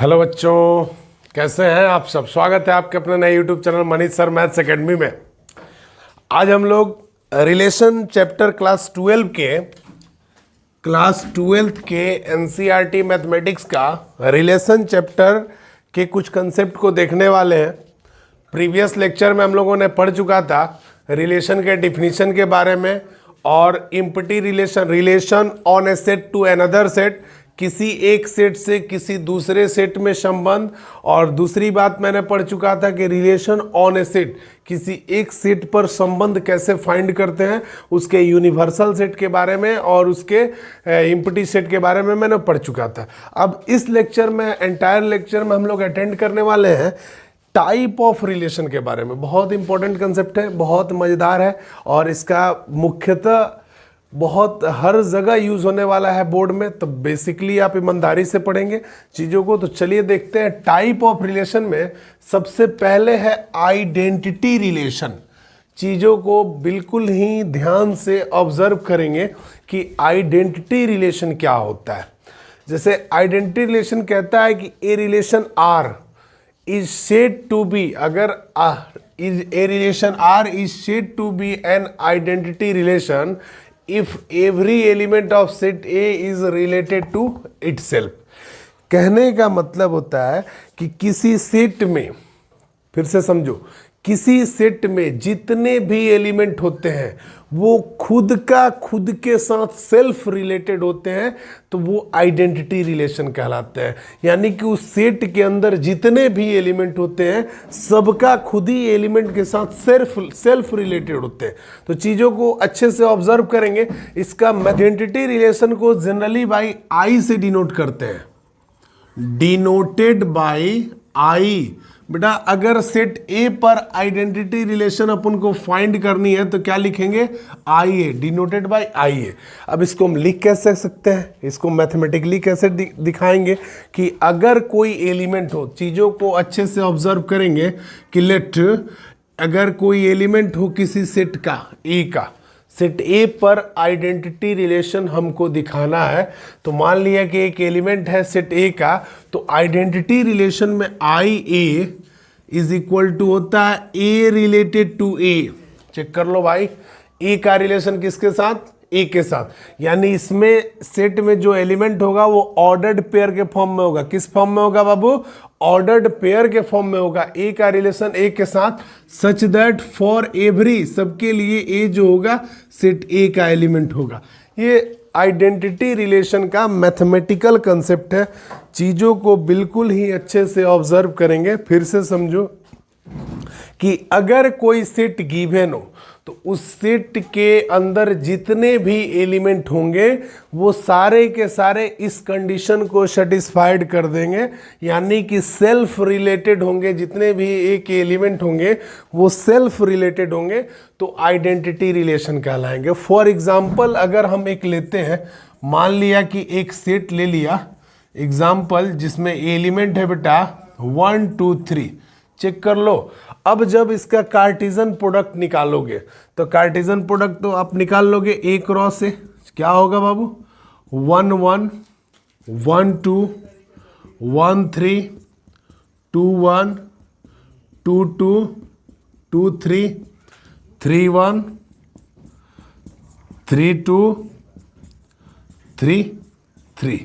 Hello बच्चों, कैसे हैं आप सब। स्वागत है आपके अपने नए YouTube channel Manish sir maths academy में। आज हम लोग रिलेशन चैप्टर क्लास 12 के एनसीईआरटी मैथमेटिक्स का रिलेशन चैप्टर के कुछ कंसेप्ट को देखने वाले हैं। प्रीवियस लेक्चर में हम लोगों ने पढ़ चुका था रिलेशन के डिफिनीशन के बारे में और empty relation on a set to another set, किसी एक सेट से किसी दूसरे सेट में संबंध। और दूसरी बात मैंने पढ़ चुका था कि रिलेशन ऑन ए सेट, किसी एक सेट पर संबंध कैसे फाइंड करते हैं, उसके यूनिवर्सल सेट के बारे में और उसके इम्पटी सेट के बारे में मैंने पढ़ चुका था। अब इस लेक्चर में, एंटायर लेक्चर में हम लोग अटेंड करने वाले हैं टाइप ऑफ रिलेशन के बारे में। बहुत इंपॉर्टेंट कंसेप्ट है, बहुत मज़ेदार है और इसका मुख्यतः बहुत हर जगह यूज़ होने वाला है बोर्ड में। तो बेसिकली आप ईमानदारी से पढ़ेंगे चीज़ों को। तो चलिए देखते हैं टाइप ऑफ रिलेशन में सबसे पहले है आइडेंटिटी रिलेशन। चीज़ों को बिल्कुल ही ध्यान से ऑब्जर्व करेंगे कि आइडेंटिटी रिलेशन क्या होता है। जैसे आइडेंटिटी रिलेशन कहता है कि a relation R is said to be, अगर a relation R is said to be an identity relation if every element of set A is related to itself। कहने का मतलब होता है कि किसी सेट में, फिर से समझो, किसी सेट में जितने भी एलिमेंट होते हैं वो खुद के साथ सेल्फ रिलेटेड होते हैं, तो वो आइडेंटिटी रिलेशन कहलाते हैं। यानी कि उस सेट के अंदर जितने भी एलिमेंट होते हैं सबका खुद ही एलिमेंट के साथ सेल्फ रिलेटेड होते हैं। तो चीज़ों को अच्छे से ऑब्जर्व करेंगे। इसका आइडेंटिटी रिलेशन को जनरली बाई आई से डिनोट करते हैं, डिनोटेड बाई आई। बेटा अगर सेट ए पर आइडेंटिटी रिलेशन अपन को फाइंड करनी है तो क्या लिखेंगे? आई ए, डिनोटेड बाय आई ए। अब इसको हम लिख कैसे सकते हैं, इसको मैथमेटिकली कैसे दिखाएंगे कि अगर कोई एलिमेंट हो, चीज़ों को अच्छे से ऑब्जर्व करेंगे कि लेट अगर कोई एलिमेंट हो किसी सेट का, ए का, सेट ए पर आइडेंटिटी रिलेशन हमको दिखाना है। तो मान लिया कि एक एलिमेंट है सेट ए का, तो आइडेंटिटी रिलेशन में आई ए इज इक्वल टू होता है ए रिलेटेड टू ए। चेक कर लो भाई, ए का रिलेशन किसके साथ? ए के साथ। यानी इसमें सेट में जो एलिमेंट होगा वो ऑर्डर्ड पेयर के फॉर्म में होगा। किस फॉर्म में होगा बाबू? ऑर्डर्ड पेयर के फॉर्म में होगा। ए का रिलेशन ए के साथ सच दैट फॉर एवरी, सबके लिए ए जो होगा सेट ए का एलिमेंट होगा। ये आइडेंटिटी रिलेशन का मैथमेटिकल कंसेप्ट है। चीज़ों को बिल्कुल ही अच्छे से ऑब्जर्व करेंगे। फिर से समझो कि अगर कोई सेट गिवन हो तो उस सेट के अंदर जितने भी एलिमेंट होंगे वो सारे के सारे इस कंडीशन को सेटिस्फाइड कर देंगे, यानी कि सेल्फ रिलेटेड होंगे। जितने भी एक एलिमेंट होंगे वो सेल्फ रिलेटेड होंगे, तो आइडेंटिटी रिलेशन कहलाएंगे। फॉर एग्जांपल अगर हम एक लेते हैं, मान लिया कि एक सेट ले लिया एग्जाम्पल जिसमें एलिमेंट है बेटा 1 2 3। चेक कर लो। अब जब इसका कार्टेशियन प्रोडक्ट निकालोगे तो कार्टेशियन प्रोडक्ट तो आप निकाल लोगे ए क्रॉस से, क्या होगा बाबू? 1 1 1 2 1 3 2 1 2 2 2 3 3 1 3 2 3 3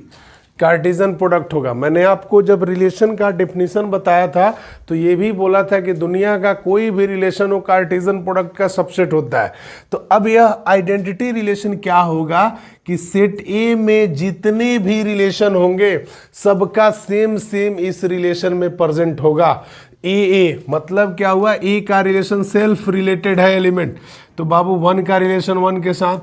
कार्टेशियन प्रोडक्ट होगा। मैंने आपको जब रिलेशन का डेफिनेशन बताया था तो ये भी बोला था कि दुनिया का कोई भी रिलेशन हो कार्टेशियन प्रोडक्ट का सबसेट होता है। तो अब यह आइडेंटिटी रिलेशन क्या होगा कि सेट ए में जितने भी रिलेशन होंगे सबका सेम इस रिलेशन में प्रेजेंट होगा। ए मतलब क्या हुआ? ए का रिलेशन सेल्फ रिलेटेड है एलिमेंट, तो बाबू 1 का रिलेशन 1 के साथ,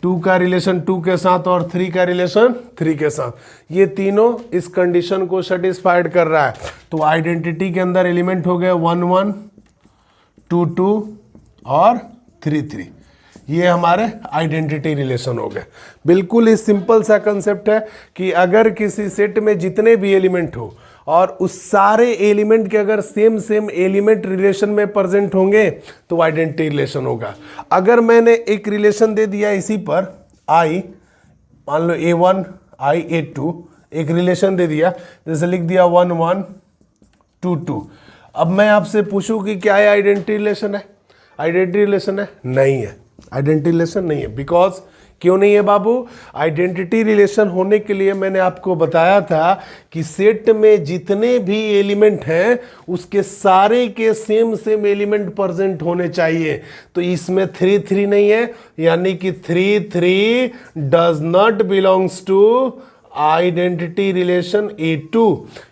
2 का रिलेशन 2 के साथ और 3 का रिलेशन 3 के साथ। ये तीनों इस कंडीशन को सेटिस्फाइड कर रहा है। तो आइडेंटिटी के अंदर एलिमेंट हो गए 1 1 2 2 और 3 3। ये हमारे आइडेंटिटी रिलेशन हो गए। बिल्कुल ही सिंपल सा कंसेप्ट है कि अगर किसी सेट में जितने भी एलिमेंट हो और उस सारे एलिमेंट के अगर सेम एलिमेंट रिलेशन में प्रेजेंट होंगे तो आइडेंटिटी रिलेशन होगा। अगर मैंने एक रिलेशन दे दिया इसी पर आई, मान लो A1 I A2 एक रिलेशन दे दिया, जैसे लिख दिया 1 1 2 2। अब मैं आपसे पूछूं कि क्या ये आइडेंटिटी रिलेशन है? आइडेंटिटी रिलेशन है? नहीं है, आइडेंटिटी रिलेशन नहीं है। बिकॉज क्यों नहीं है बाबू? आइडेंटिटी रिलेशन होने के लिए मैंने आपको बताया था कि सेट में जितने भी एलिमेंट हैं उसके सारे के सेम सेम एलिमेंट प्रेजेंट होने चाहिए। तो इसमें 3 3 नहीं है, यानी कि 3 3 does not belongs to identity relation A2।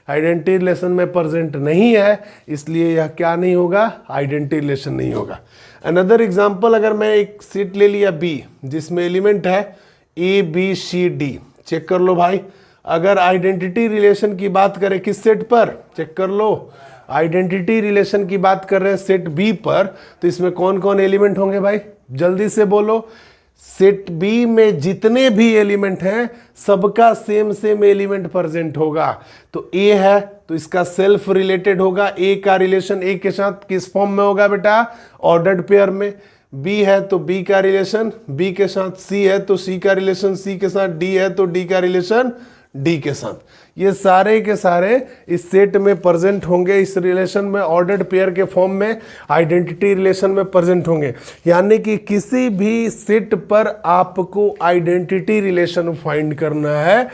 Identity relation में प्रेजेंट नहीं है, इसलिए यह क्या नहीं होगा? आइडेंटिटी रिलेशन नहीं होगा। अनदर एग्जांपल, अगर मैं एक सेट ले लिया B जिसमें एलिमेंट है ABCD, चेक कर लो भाई। अगर आइडेंटिटी रिलेशन की बात करें किस सेट पर? चेक कर लो, आइडेंटिटी रिलेशन की बात कर रहे हैं सेट B पर, तो इसमें कौन कौन एलिमेंट होंगे भाई? जल्दी से बोलो। सेट बी में जितने भी एलिमेंट हैं सबका सेम सेम एलिमेंट प्रेजेंट होगा। तो ए है तो इसका सेल्फ रिलेटेड होगा, ए का रिलेशन ए के साथ किस फॉर्म में होगा बेटा? ऑर्डर्ड पेयर में। बी है तो बी का रिलेशन बी के साथ, सी है तो सी का रिलेशन सी के साथ, डी है तो डी का रिलेशन डी के साथ। ये सारे के सारे इस सेट में प्रेजेंट होंगे, इस रिलेशन में ऑर्डर्ड पेयर के फॉर्म में आइडेंटिटी रिलेशन में प्रेजेंट होंगे। यानी कि किसी भी सेट पर आपको आइडेंटिटी रिलेशन फाइंड करना है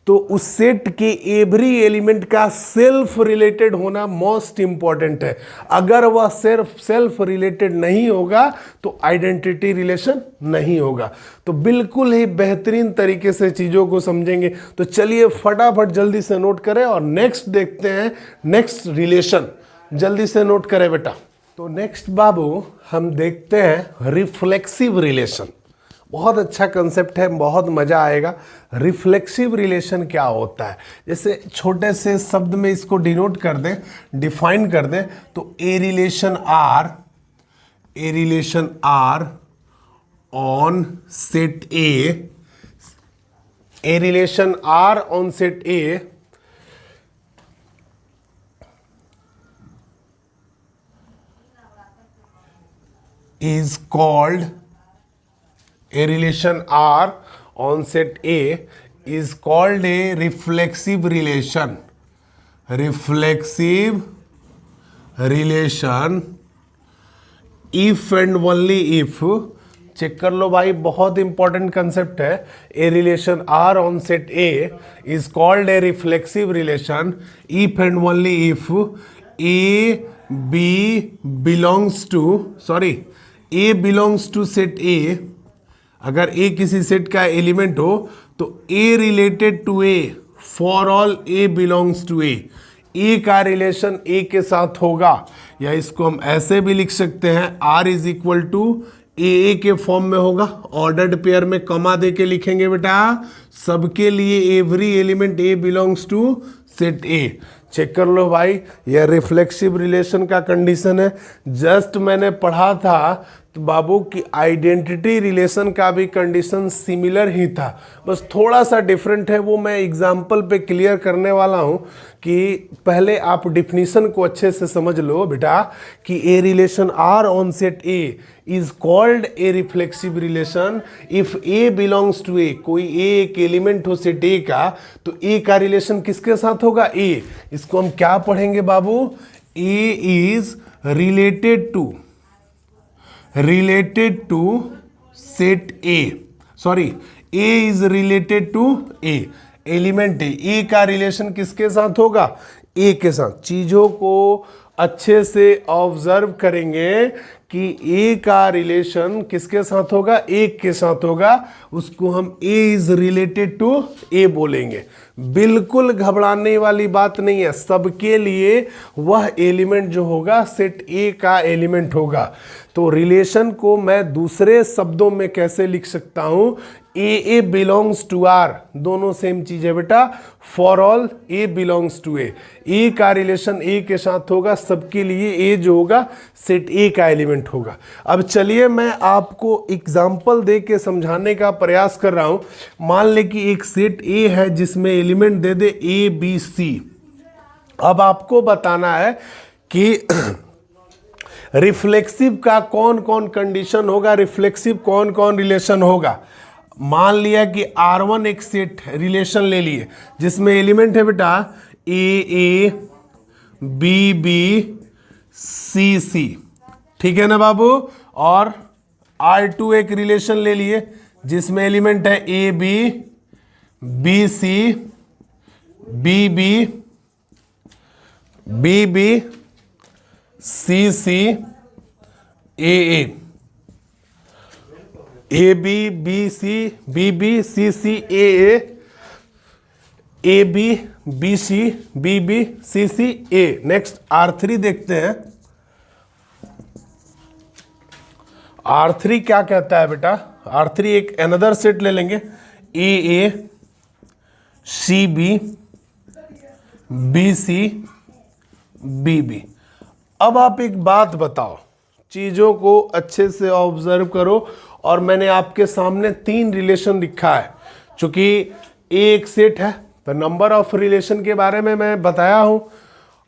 तो उस सेट के एवरी एलिमेंट का सेल्फ रिलेटेड होना मोस्ट इंपॉर्टेंट है। अगर वह सेल्फ रिलेटेड नहीं होगा तो आइडेंटिटी रिलेशन नहीं होगा। तो बिल्कुल ही बेहतरीन तरीके से चीज़ों को समझेंगे। तो चलिए फटाफट जल्दी से नोट करें और नेक्स्ट देखते हैं, नेक्स्ट रिलेशन जल्दी से नोट करें बेटा। तो नेक्स्ट बाबू हम देखते हैं रिफ्लेक्सिव रिलेशन। बहुत अच्छा कंसेप्ट है, बहुत मज़ा आएगा। रिफ्लेक्सिव रिलेशन क्या होता है? जैसे छोटे से शब्द में इसको डिनोट कर दें, डिफाइन कर दें, तो a relation R on set a relation R on set A is called a relation R on set A is called a reflexive relation. Reflexive relation if and only if, check कर लो भाई, बहुत important concept है। A relation R on set A is called a reflexive relation if and only if a belongs to set A. अगर a किसी set का element हो तो a related to a for all a belongs to A. A का relation ए के साथ होगा, या इसको हम ऐसे भी लिख सकते हैं, आर इज इक्वल टू ए के फॉर्म में होगा। ऑर्डर्ड पेयर में कमा दे के लिखेंगे बेटा, सबके लिए every element a belongs to set A. Check कर लो भाई, यह रिफ्लेक्सिव रिलेशन का कंडीशन है। जस्ट मैंने पढ़ा था तो बाबू की आइडेंटिटी रिलेशन का भी कंडीशन सिमिलर ही था, बस थोड़ा सा डिफरेंट है। वो मैं एग्जाम्पल पे क्लियर करने वाला हूँ कि पहले आप डिफिनीशन को अच्छे से समझ लो बेटा कि a relation R on set A is called a reflexive relation if a belongs to A. कोई ए एक एलिमेंट हो सेट ए का, तो ए का रिलेशन किसके साथ होगा? ए। इसको हम क्या पढ़ेंगे बाबू? A is related to set A, sorry A is related to A, element A का रिलेशन किसके साथ होगा? A के साथ। चीजों को अच्छे से ऑब्जर्व करेंगे कि A का रिलेशन किसके साथ होगा? एक के साथ होगा, उसको हम A is related to A बोलेंगे। बिल्कुल घबराने वाली बात नहीं है, सबके लिए वह एलिमेंट जो होगा सेट A का एलिमेंट होगा। तो रिलेशन को मैं दूसरे शब्दों में कैसे लिख सकता हूं? ए बिलोंग्स टू आर, दोनों सेम चीज है बेटा। For all a belongs to A, a का रिलेशन ए के साथ होगा, सबके लिए ए जो होगा सेट ए का एलिमेंट होगा। अब चलिए मैं आपको एग्जाम्पल दे के समझाने का प्रयास कर रहा हूं। मान ले कि एक सेट ए है जिसमें element they they A B C. अब आपको बताना है कि रिफ्लेक्सिव का कौन कौन कंडीशन होगा, रिफ्लेक्सिव कौन कौन रिलेशन होगा। मान लिया कि R1 एक सेट रिलेशन ले लिए जिसमें एलिमेंट है बेटा ए बी बी सी सी, ठीक है ना बाबू। और R2 एक रिलेशन ले लिए जिसमें एलिमेंट है a b b c b b b b c c a b b c c a b b c c a. Next R3 देखते हैं। R3 क्या कहता है बेटा, R3 एक अनदर सेट ले लेंगे ए सी बी सी बी। अब आप एक बात बताओ, चीज़ों को अच्छे से ऑब्जर्व करो। और मैंने आपके सामने 3 रिलेशन लिखा है, चूंकि एक सेट है तो नंबर ऑफ रिलेशन के बारे में मैं बताया हूं,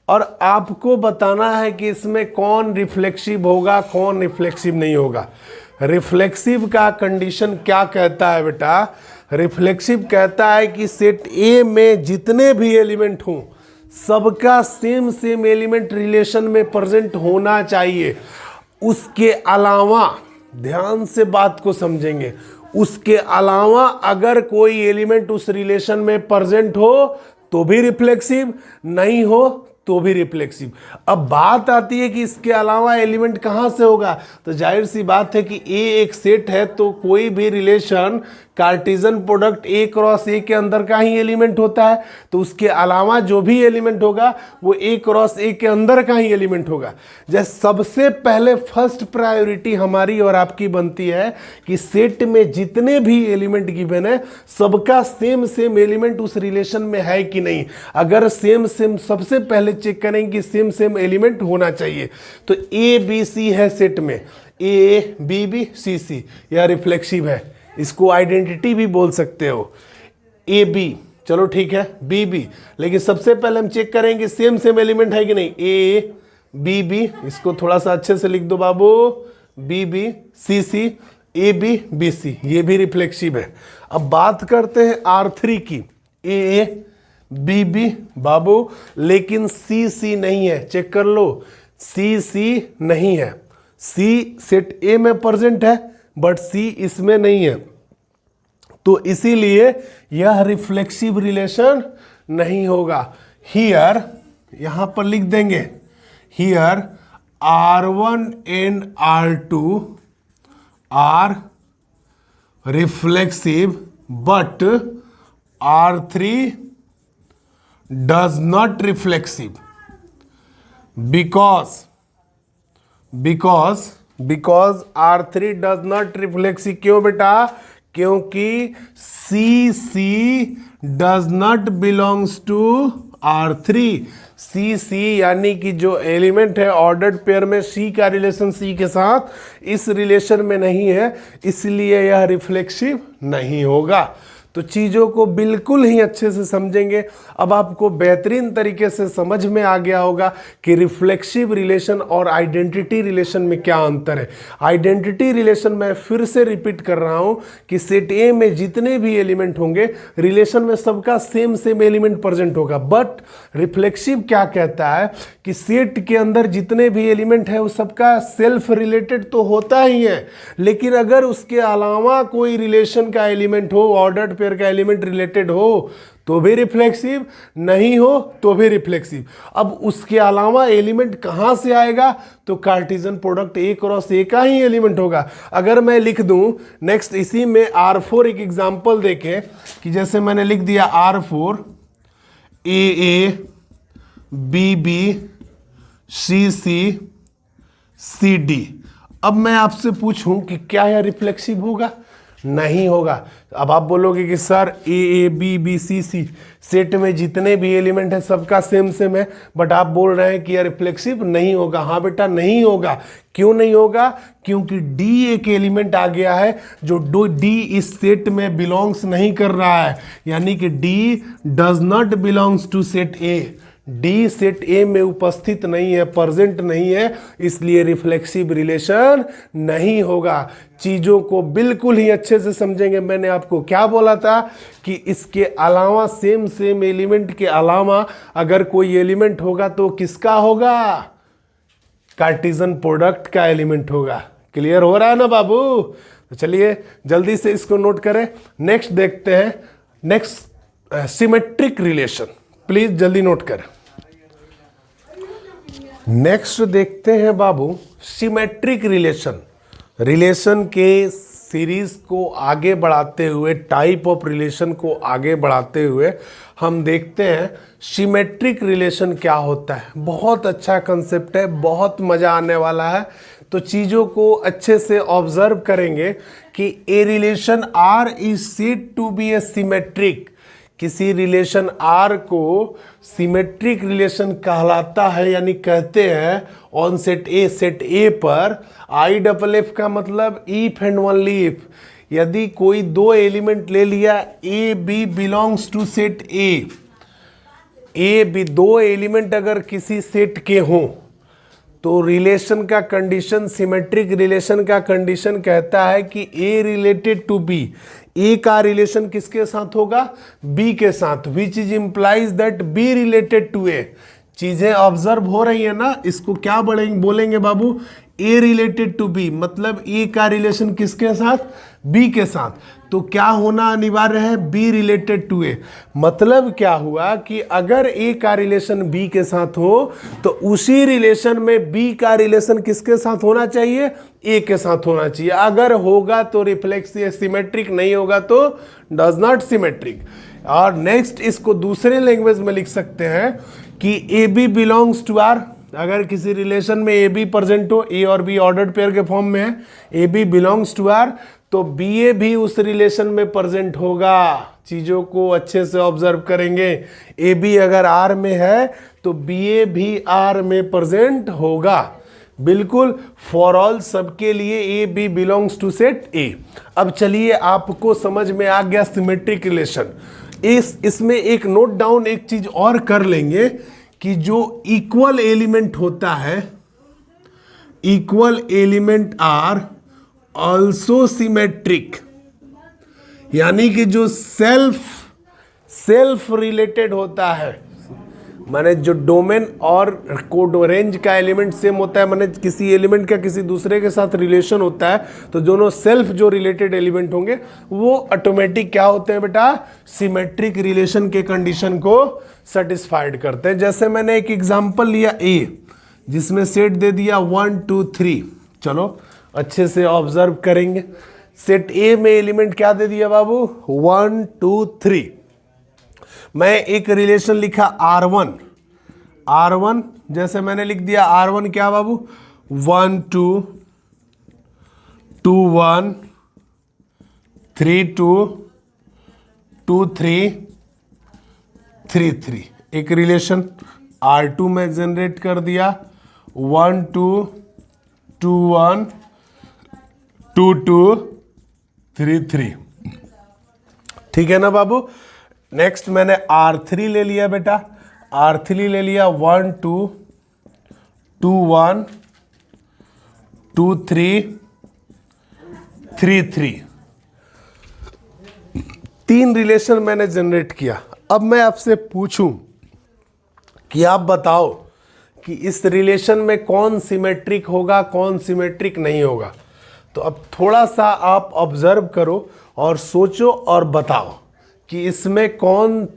और आपको बताना है कि इसमें कौन रिफ्लेक्सिव होगा कौन रिफ्लेक्सिव नहीं होगा। रिफ्लेक्सिव का कंडीशन क्या कहता है बेटा, रिफ्लेक्सिव कहता है कि सेट ए में जितने भी एलिमेंट हों सबका सेम एलिमेंट रिलेशन में प्रेजेंट होना चाहिए। उसके अलावा, ध्यान से बात को समझेंगे, उसके अलावा अगर कोई एलिमेंट उस रिलेशन में प्रेजेंट हो तो भी रिफ्लेक्सिव, नहीं हो तो भी रिफ्लेक्सिव। अब बात आती है कि इसके अलावा एलिमेंट कहां से होगा, तो जाहिर सी बात है कि ए एक सेट है तो कोई भी रिलेशन कार्टेशियन प्रोडक्ट ए क्रॉस ए के अंदर का ही एलिमेंट होता है, तो उसके अलावा जो भी एलिमेंट होगा वो ए क्रॉस ए के अंदर का ही एलिमेंट होगा। जैसे सबसे पहले फर्स्ट प्रायोरिटी हमारी और आपकी बनती है कि सेट में जितने भी एलिमेंट गिवन है सबका सेम एलिमेंट उस रिलेशन में है कि नहीं। अगर सेम सबसे पहले चेक करेंगे कि सेम एलिमेंट होना चाहिए। तो ए बी सी है सेट में, ए बी बी सी सी, यह रिफ्लेक्सिव है, इसको आइडेंटिटी भी बोल सकते हो। ए बी, चलो ठीक है, बी बी, लेकिन सबसे पहले हम चेक करेंगे सेम एलिमेंट है कि नहीं। ए बी बी, इसको थोड़ा सा अच्छे से लिख दो बाबू, b b c c a b b c, ये भी रिफ्लेक्सिव है। अब बात करते हैं R3 की, ए बी बी बाबू, लेकिन सी सी नहीं है, चेक कर लो, सी सी नहीं है। सी सेट ए में प्रेजेंट है बट सी इसमें नहीं है, तो इसीलिए यह रिफ्लेक्सिव रिलेशन नहीं होगा। हियर, यहां पर लिख देंगे, here R1 and R2 are reflexive but R3 does not reflexive because R3 does not reflexive। क्यों बेटा, क्योंकि CC does not belongs to R3। CC यानी कि जो एलिमेंट है ऑर्डर्ड पेयर में C का रिलेशन C के साथ इस रिलेशन में नहीं है, इसलिए यह रिफ्लेक्सिव नहीं होगा। तो चीज़ों को बिल्कुल ही अच्छे से समझेंगे। अब आपको बेहतरीन तरीके से समझ में आ गया होगा कि रिफ्लेक्सिव रिलेशन और आइडेंटिटी रिलेशन में क्या अंतर है। आइडेंटिटी रिलेशन में फिर से रिपीट कर रहा हूं कि सेट ए में जितने भी एलिमेंट होंगे रिलेशन में सबका सेम एलिमेंट प्रेजेंट होगा। बट रिफ्लेक्सिव क्या कहता है कि सेट के अंदर जितने भी एलिमेंट है वो सबका सेल्फ रिलेटेड तो होता ही है, लेकिन अगर उसके अलावा कोई रिलेशन का एलिमेंट हो, ऑर्डर्ड पेयर का एलिमेंट रिलेटेड हो तो भी रिफ्लेक्सिव, नहीं हो तो भी रिफ्लेक्सिव। अब उसके अलावा एलिमेंट कहां से आएगा, तो कार्टेशियन प्रोडक्ट ए क्रॉस ए का ही एलिमेंट होगा। अगर मैं लिख दूं नेक्स्ट इसी में R4 एक एग्जांपल देखें कि जैसे मैंने लिख दिया R4 a b b c c c d. अब मैं आपसे पूछूं कि क्या यह रिफ्लेक्सिव होगा, नहीं होगा। अब आप बोलोगे कि sir a b b c c set में जितने भी एलिमेंट है सबका सेम सेम है, बट आप बोल रहे हैं कि यार रिफ्लेक्सिव नहीं होगा। हाँ बेटा नहीं होगा। क्यों नहीं होगा? क्योंकि डी एक एलिमेंट आ गया है जो डी इस सेट में बिलोंग्स नहीं कर रहा है, यानी कि d does not belongs to set A. D set A में उपस्थित नहीं है, प्रेजेंट नहीं है, इसलिए रिफ्लेक्सिव रिलेशन नहीं होगा। चीजों को बिल्कुल ही अच्छे से समझेंगे। मैंने आपको क्या बोला था कि इसके अलावा सेम सेम एलिमेंट के अलावा अगर कोई एलिमेंट होगा तो किसका होगा? कार्टेशियन प्रोडक्ट का एलिमेंट होगा। क्लियर हो रहा है ना बाबू? तो चलिए जल्दी से इसको नोट करें। नेक्स्ट देखते हैं, नेक्स्ट सिमेट्रिक रिलेशन। प्लीज जल्दी नोट करें। नेक्स्ट देखते हैं बाबू सिमेट्रिक रिलेशन। रिलेशन के सीरीज को आगे बढ़ाते हुए, टाइप ऑफ रिलेशन को आगे बढ़ाते हुए हम देखते हैं सिमेट्रिक रिलेशन क्या होता है। बहुत अच्छा कंसेप्ट है, बहुत मजा आने वाला है। तो चीजों को अच्छे से ऑब्जर्व करेंगे कि a relation R is said to B a symmetric. किसी रिलेशन आर को सिमेट्रिक रिलेशन कहलाता है, यानी कहते हैं ऑन सेट ए पर आई डबल एफ का मतलब इफ एंड ओनली इफ। यदि कोई दो एलिमेंट ले लिया, a b belongs to set A b, दो एलिमेंट अगर किसी सेट के हों तो रिलेशन का कंडीशन, सिमेट्रिक रिलेशन का कंडीशन कहता है कि a related to B. A का रिलेशन किसके साथ होगा? बी के साथ, which is implies that b related to a. चीजें ऑब्जर्व हो रही है ना? इसको क्या बोलेंगे बाबू? ए रिलेटेड टू बी, मतलब ए का रिलेशन किसके साथ? बी के साथ। तो क्या होना अनिवार्य है? बी रिलेटेड टू ए। मतलब क्या हुआ कि अगर ए का रिलेशन बी के साथ हो तो उसी रिलेशन में बी का रिलेशन किसके साथ होना चाहिए? ए के साथ होना चाहिए। अगर होगा तो रिफ्लेक्सिव सिमेट्रिक, नहीं होगा तो डज नॉट सिमेट्रिक। और नेक्स्ट इसको दूसरे लैंग्वेज में लिख सकते हैं कि a b belongs to R. अगर किसी रिलेशन में ए बी प्रेजेंट हो, ए और बी ऑर्डर्ड पेयर के फॉर्म में है, a b belongs to R, तो बी ए भी उस रिलेशन में प्रेजेंट होगा। चीजों को अच्छे से ऑब्जर्व करेंगे। ए बी अगर आर में है तो बी ए भी आर में प्रेजेंट होगा। बिल्कुल फॉर ऑल, सबके लिए a b belongs to set A. अब चलिए आपको समझ में आ गया सिमेट्रिक रिलेशन। इसमें एक नोट डाउन एक चीज और कर लेंगे कि जो इक्वल एलिमेंट होता है, equal element are also symmetric, यानी कि जो सेल्फ रिलेटेड होता है, माने जो डोमेन और कोड रेंज का एलिमेंट सेम होता है, माने किसी एलिमेंट का किसी दूसरे के साथ रिलेशन होता है, तो दोनों सेल्फ जो रिलेटेड एलिमेंट होंगे वो ऑटोमेटिक क्या होते हैं बेटा? सिमेट्रिक रिलेशन के कंडीशन को सेटिस्फाइड करते हैं। जैसे मैंने एक एग्जांपल लिया ए, जिसमें सेट दे दिया 1 2 3। चलो अच्छे से ऑब्जर्व करेंगे। सेट ए में एलिमेंट क्या दे दिया बाबू? 1 2 3। मैं एक रिलेशन लिखा R1, जैसे मैंने लिख दिया R1 क्या बाबू? 1 2 2 1 3 2 2 3 3 3। एक रिलेशन R2 में जनरेट कर दिया 1 2 2 1 2 2 3 3। ठीक है ना बाबू? नेक्स्ट मैंने R3 ले लिया बेटा, R3 ले लिया 1 2 2 1 2 3 3 3। तीन रिलेशन मैंने जनरेट किया। अब मैं आपसे पूछूं कि आप बताओ कि इस रिलेशन में कौन सिमेट्रिक होगा, कौन सिमेट्रिक नहीं होगा। तो अब थोड़ा सा आप ऑब्जर्व करो और सोचो और बताओ कि इसमें कौन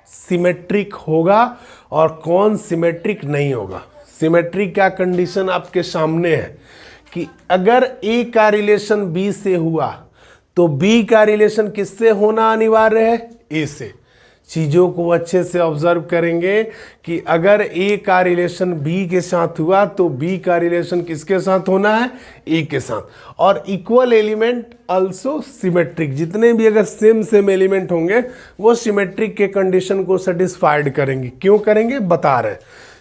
सिमेट्रिक होगा और कौन सिमेट्रिक नहीं होगा। सिमेट्रिक का कंडीशन आपके सामने है कि अगर ए का रिलेशन बी से हुआ तो बी का रिलेशन किससे होना अनिवार्य है? ए से। चीज़ों को अच्छे से ऑब्जर्व करेंगे कि अगर ए का रिलेशन बी के साथ हुआ तो बी का रिलेशन किसके साथ होना है, ए के साथ। और इक्वल एलिमेंट अल्सो सिमेट्रिक, जितने भी अगर सेम सेम एलिमेंट होंगे वो सिमेट्रिक के कंडीशन को सेटिस्फाइड करेंगे। क्यों करेंगे बता रहे हैं।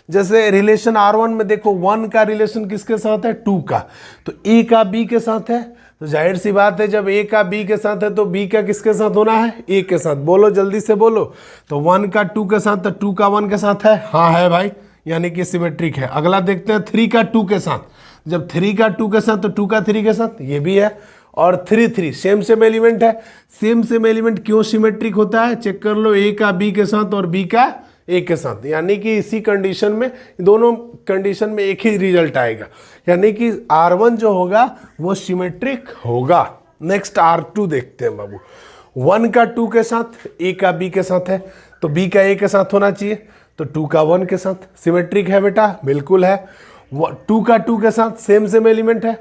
जैसे रिलेशन R1 में देखो 1 का रिलेशन किसके साथ है, 2 का, तो ए का बी के साथ है, तो जाहिर सी बात है जब ए का बी के साथ है तो बी का किसके साथ होना है, ए के साथ। बोलो जल्दी से बोलो। तो 1 का 2 के साथ, तो 2 का 1 के साथ है, हाँ है भाई, यानी कि सिमेट्रिक है। अगला देखते हैं 3 का 2 के साथ, जब 3 का 2 के साथ तो 2 का 3 के साथ, ये भी है। और 3 3 सेम सेम एलिमेंट है। सेम सेम एलिमेंट क्यों सिमेट्रिक होता है, चेक कर लो, ए का बी के साथ और बी का ए के साथ, यानी कि इसी कंडीशन में, दोनों कंडीशन में एक ही रिजल्ट आएगा, यानी कि R1 जो होगा वो सिमेट्रिक होगा। नेक्स्ट R2 देखते हैं बाबू। 1 का 2 के साथ, ए का बी के साथ है, तो बी का ए के साथ होना चाहिए, तो 2 का 1 के साथ। सिमेट्रिक है बेटा, बिल्कुल है। 2 का 2 के साथ सेम सेम एलिमेंट है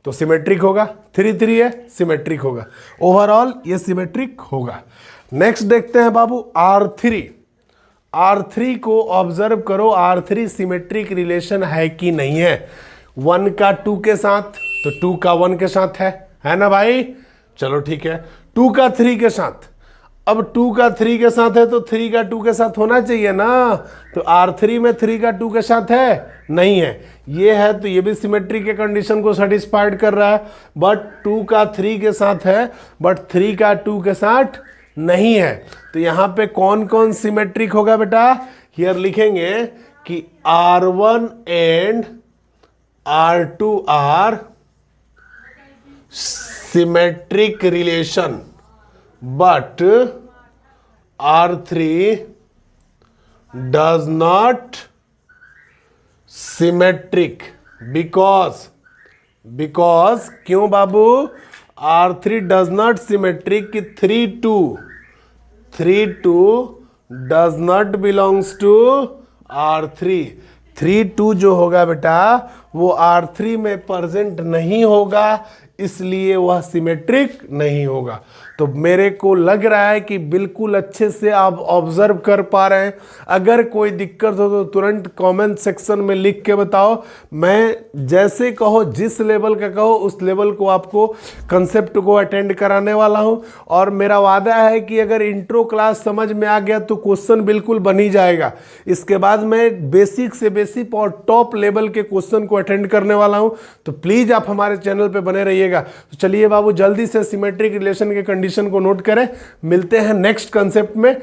तो सिमेट्रिक होगा। 3 3 है, सिमेट्रिक होगा। ओवरऑल ये सिमेट्रिक होगा। नेक्स्ट देखते हैं बाबू R3। R3 को ऑब्जर्व करो, R3 सिमेट्रिक रिलेशन है कि नहीं है। 1 का 2 के साथ तो 2 का 1 के साथ है ना भाई, चलो ठीक है। 2 का 3 के साथ, अब 2 का 3 के साथ है तो 3 का 2 के साथ होना चाहिए ना, तो R3 में 3 का 2 के साथ है, नहीं है, ये है, तो ये भी सिमेट्री के कंडीशन को सेटिस्फाइड कर रहा है। बट 2 का 3 के साथ है, बट 3 का 2 के साथ नहीं है, तो यहां पे कौन कौन सिमेट्रिक होगा बेटा, हियर लिखेंगे कि R1 and R2 are symmetric relation, but R3 does not symmetric because क्यों बाबू, R3 डज नॉट सिमेट्रिक कि 3 2 does not belongs to R3। 3 2 जो होगा बेटा वो R3 में प्रेजेंट नहीं होगा, इसलिए वह सिमेट्रिक नहीं होगा। तो मेरे को लग रहा है कि बिल्कुल अच्छे से आप ऑब्जर्व कर पा रहे हैं। अगर कोई दिक्कत हो तो तुरंत कमेंट सेक्शन में लिख के बताओ, मैं जैसे कहो, जिस लेवल का कहो उस लेवल को आपको कंसेप्ट को अटेंड कराने वाला हूं। और मेरा वादा है कि अगर इंट्रो क्लास समझ में आ गया तो क्वेश्चन बिल्कुल बन ही जाएगा। इसके बाद मैं बेसिक से बेसिक और टॉप लेवल के क्वेश्चन को अटेंड करने वाला हूं, तो प्लीज़ आप हमारे चैनल पर बने रहिएगा। तो चलिए बाबू जल्दी से सिमेट्रिक रिलेशन के कंडीशन को नोट करें। मिलते हैं नेक्स्ट कंसेप्ट में।